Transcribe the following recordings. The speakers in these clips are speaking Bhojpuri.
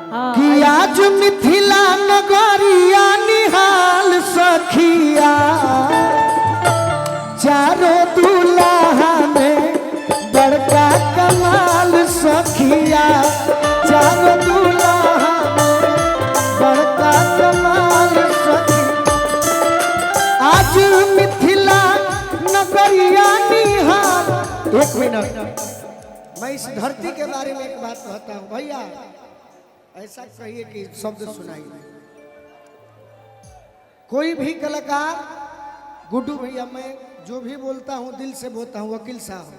कि आज मिथिला नगरिया निहाल सखिया चारों दूल्हा में बड़का कमाल सखिया चारों दूल्हा में बड़का कमाल सखिया आज मिथिला नगरिया निहाल। एक मिनट मैं इस धरती के बारे में एक बात कहता हूँ भैया, ऐसा कहिए कि शब्द सुनाइए। कोई भी कलाकार, गुड्डू भैया, मैं जो भी बोलता हूँ दिल से बोलता हूँ, वकील साहब,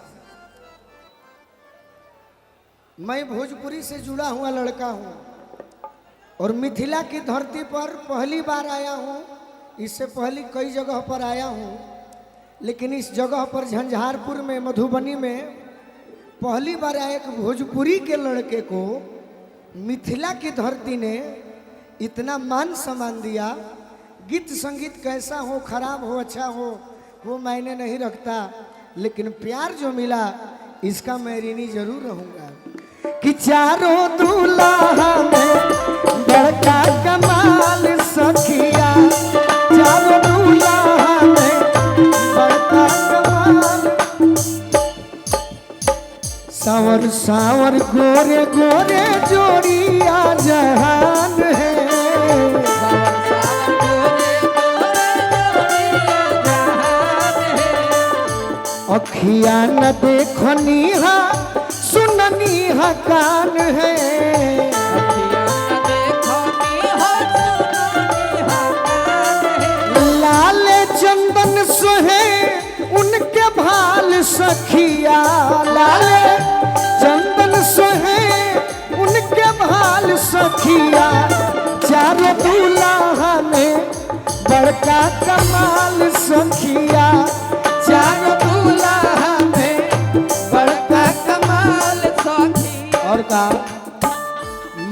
मैं भोजपुरी से जुड़ा हुआ लड़का हूँ और मिथिला की धरती पर पहली बार आया हूँ। इससे पहले कई जगह पर आया हूँ, लेकिन इस जगह पर झंझारपुर में, मधुबनी में पहली बार आया। एक भोजपुरी के लड़के को मिथिला की धरती ने इतना मान सम्मान दिया। गीत संगीत कैसा हो, खराब हो, अच्छा हो, वो मायने नहीं रखता, लेकिन प्यार जो मिला इसका मैं ऋणी जरूर रहूंगा। कि चारों दूल्हा में बड़का कमाल सखिया चारों दूल्हा में बड़का कमाल। सावर सावर गोरे गोरे जोड़िया जहान है अखिया न देखनी हा सुननी हा कान है लाल चंदन सोहे उनके भाल सखिया लाल चंदन सोहे उनके भाल सखिया चारों दूल्हा में बड़का कमाल सखिया चारों दूल्हा में बड़का कमाल सखिया। और का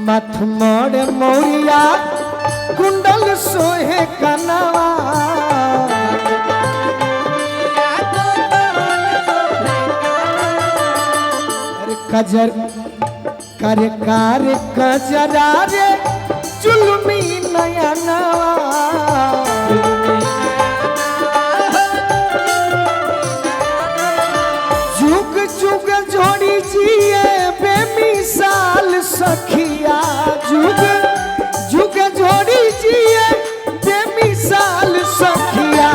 मथ मोड़ मोरिया कुंडल सोहे कनवा कजर करे कार कजरा रे चुलमी नयनवा जुग जुग जोड़ी जिए बेमिसाल सखिया जुग जुग जोड़ी जिए बेमिसाल सखिया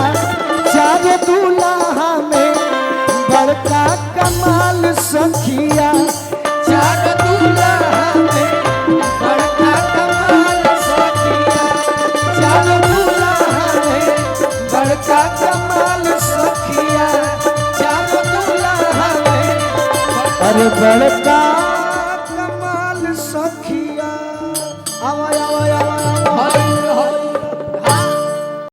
चारों दूल्हा में बड़का कमाल सखिया चारों दूल्हा में बड़का कमाल सखिया चारों दूल्हा में बड़का कमाल सखिया चारों दूल्हा में अरे बड़का कमाल सखिया। आवा आवा आवा